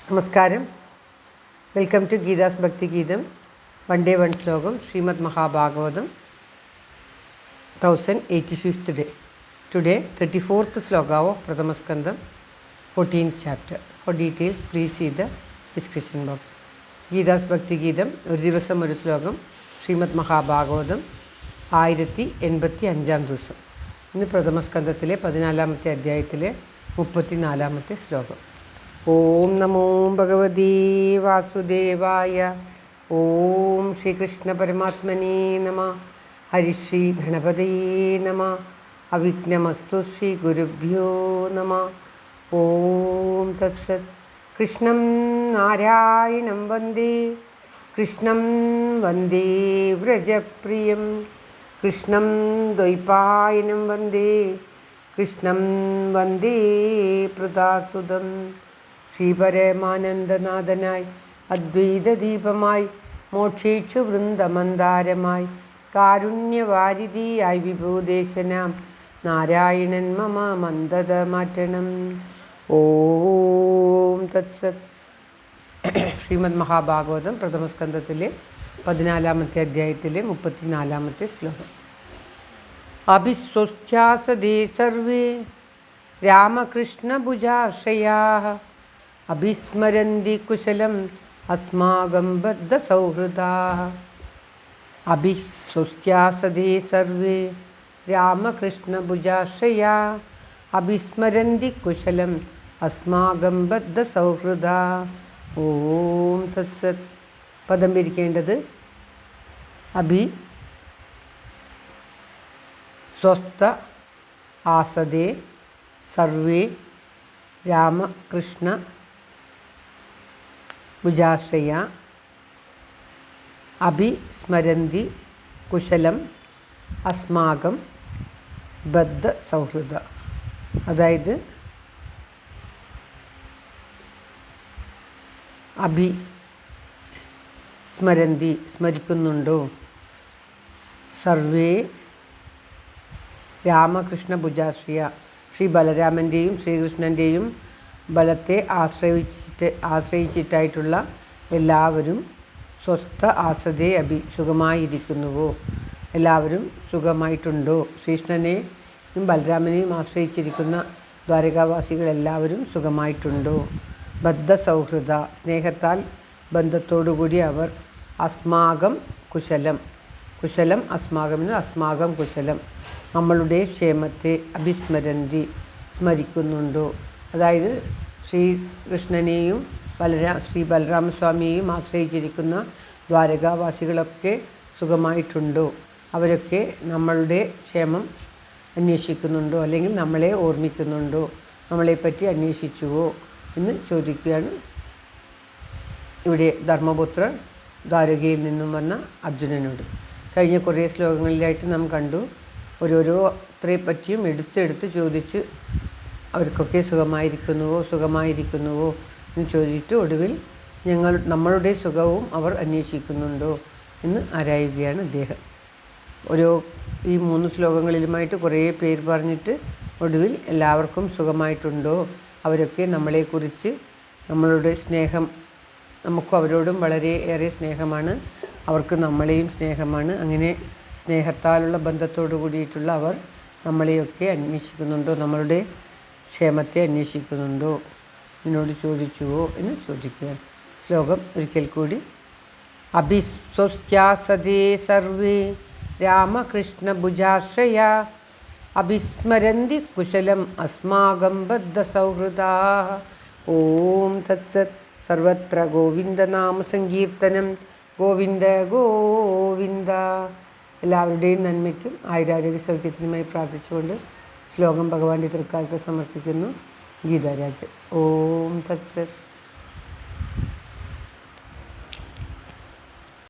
നമസ്കാരം. Welcome to Geetha's ഭക്തി ഗീതം. വൺ ഡേ വൺ ശ്ലോകം. Shrimad Mahabhagavatam 1085th day. Today 34th sloka of Pradhama Skandam, 14th chapter. For details please see the description box. Geetha's ഭക്തി ഗീതം ഒരു ദിവസം ഒരു ശ്ലോകം. ശ്രീമദ് മഹാഭാഗവതം 1085 ദിവസം. ഇന്ന് പ്രഥമസ്കന്ധത്തിലെ 14ാമത്തെ അധ്യായത്തിലെ 34ാമത്തെ ശ്ലോകം. ഓം നമോ ഭഗവതീ വാസുദേവായ. ഓം ശ്രീകൃഷ്ണ പരമാത്മനേ നമഃ. ഹരിശ്രീ ഗണപതയേ നമഃ. അവിഘ്നമസ്തു ശ്രീ ഗുരുഭ്യോ നമഃ. ഓം തത്സത്. കൃഷ്ണം നാരായണം വന്ദേ. കൃഷ്ണം വന്ദേ വ്രജപ്രിയം. കൃഷ്ണം ദ്വൈപായനം വന്ദേ. കൃഷ്ണം വന്ദേ പ്രദാസുതം. ശ്രീപരമാനന്ദനാഥനായി അദ്വൈതദീപമായി മോക്ഷേക്ഷു വൃന്ദമന്ദാരമായി കാരുണ്യവാരിധിയായി വിഭൂദേശനാം നാരായണൻ മമ മന്ദത മാറ്റണം. ഓം തത്സത്. ശ്രീമദ് മഹാഭാഗവതം പ്രഥമസ്കന്ധത്തിലെ 14ാമത്തെ അധ്യായത്തിലെ 34ാമത്തെ ശ്ലോകം. അഭിസ്വസ്ത്യാസദേ സർവേ രാമകൃഷ്ണഭുജാശ്രയാഃ അഭിസ്മരന്തി കുശലം അസ്മാകം ബദ്ധസൗഹൃദാഃ. അഭിസ്വസ്ത്യാസദേ സർവേ രാമകൃഷ്ണഭുജാശ്രയാഃ അഭിസ്മരന്തി കുശലം അസ്മാകം ബദ്ധസൗഹൃദാഃ. ഓം തത്സത്. പദം പിരിക്കേണ്ടത് സ്വസ്ഥ ആസദേ സർവേ രാമകൃഷ്ണ ഭുജാശ്രയ അഭിസ്മരന്തി കുശലം അസ്മാകം ബദ്ധ സൗഹൃദ. അതായത് സ്മരന്തി സ്മരിക്കുന്നുണ്ടോ സർവേ രാമകൃഷ്ണ ഭുജാശ്രയ ശ്രീ ബലരാമൻ്റെയും ശ്രീകൃഷ്ണൻ്റെയും ബലത്തെ ആശ്രയിച്ചിട്ടായിട്ടുള്ള എല്ലാവരും സ്വസ്ഥ ആസദേ അഭി സുഖമായിരിക്കുന്നുവോ, എല്ലാവരും സുഖമായിട്ടുണ്ടോ. ശ്രീകൃഷ്ണനെയും ബലരാമനെയും ആശ്രയിച്ചിരിക്കുന്ന ദ്വാരകാവാസികളെല്ലാവരും സുഖമായിട്ടുണ്ടോ. ബദ്ധ സൗഹൃദ സ്നേഹത്താൽ ബന്ധത്തോടുകൂടി അവർ അസ്മാകം കുശലം. കുശലം അസ്മാകമെന്ന് അസ്മാകം കുശലം നമ്മളുടെ ക്ഷേമത്തെ അഭിസ്മരന്തി സ്മരിക്കുന്നുണ്ടോ. അതായത് ശ്രീകൃഷ്ണനെയും ശ്രീ ബലരാമസ്വാമിയെയും ആശ്രയിച്ചിരിക്കുന്ന ദ്വാരകാവാസികളൊക്കെ സുഖമായിട്ടുണ്ടോ, അവരൊക്കെ നമ്മളുടെ ക്ഷേമം അന്വേഷിക്കുന്നുണ്ടോ, അല്ലെങ്കിൽ നമ്മളെ ഓർമ്മിക്കുന്നുണ്ടോ, നമ്മളെപ്പറ്റി അന്വേഷിച്ചുവോ എന്ന് ചോദിക്കുകയാണ്. ഇവിടെ ധർമ്മപുത്രർ ദ്വാരകയിൽ നിന്നും വന്ന അർജുനനോട്. കഴിഞ്ഞ കുറേ ശ്ലോകങ്ങളിലായിട്ട് നാം കണ്ടു, ഓരോരുത്തരെ പറ്റിയും എടുത്തെടുത്ത് ചോദിച്ച് അവർക്കൊക്കെ സുഖമായിരിക്കുന്നുവോ എന്ന് ചോദിച്ചിട്ട് ഒടുവിൽ നമ്മളുടെ സുഖവും അവർ അന്വേഷിക്കുന്നുണ്ടോ എന്ന് ആരായുകയാണ് അദ്ദേഹം. ഈ 3 ശ്ലോകങ്ങളിലുമായിട്ട് കുറേ പേര് പറഞ്ഞിട്ട് ഒടുവിൽ എല്ലാവർക്കും സുഖമായിട്ടുണ്ടോ, അവരൊക്കെ നമ്മളെക്കുറിച്ച് നമ്മളുടെ സ്നേഹം, നമുക്കും അവരോടും വളരെ ഏറെ സ്നേഹമാണ്, അവർക്ക് നമ്മളെയും സ്നേഹമാണ്. അങ്ങനെ സ്നേഹത്താലുള്ള ബന്ധത്തോടു കൂടിയിട്ടുള്ള അവർ നമ്മളെയൊക്കെ അന്വേഷിക്കുന്നുണ്ടോ, നമ്മളുടെ ക്ഷേമത്തെ അന്വേഷിക്കുന്നുണ്ടോ എന്നോട് ചോദിച്ചുവോ എന്ന് ചോദിക്കുകയാണ്. ശ്ലോകം ഒരിക്കൽ കൂടി. അഭിസ്വസ്ത്യാസദേ സർവേ രാമകൃഷ്ണ ഭുജാശ്രയ അഭിസ്മരന്തി കുശലം അസ്മാകം ബദ്ധ സൗഹൃദാഃ. ഓം തത്സത്. സർവത്ര ഗോവിന്ദനാമ സങ്കീർത്തനം. ഗോവിന്ദ ഗോവിന്ദ. എല്ലാവരുടെയും നന്മയ്ക്കും ആയുരാരോഗ്യ സൗഖ്യത്തിനുമായി പ്രാർത്ഥിച്ചുകൊണ്ട് ശ്ലോകം ഭഗവാന്റെ തൃക്കാൽക്ക് സമർപ്പിക്കുന്നു. ഗീതാരാജ്. ഓം തത്സത്.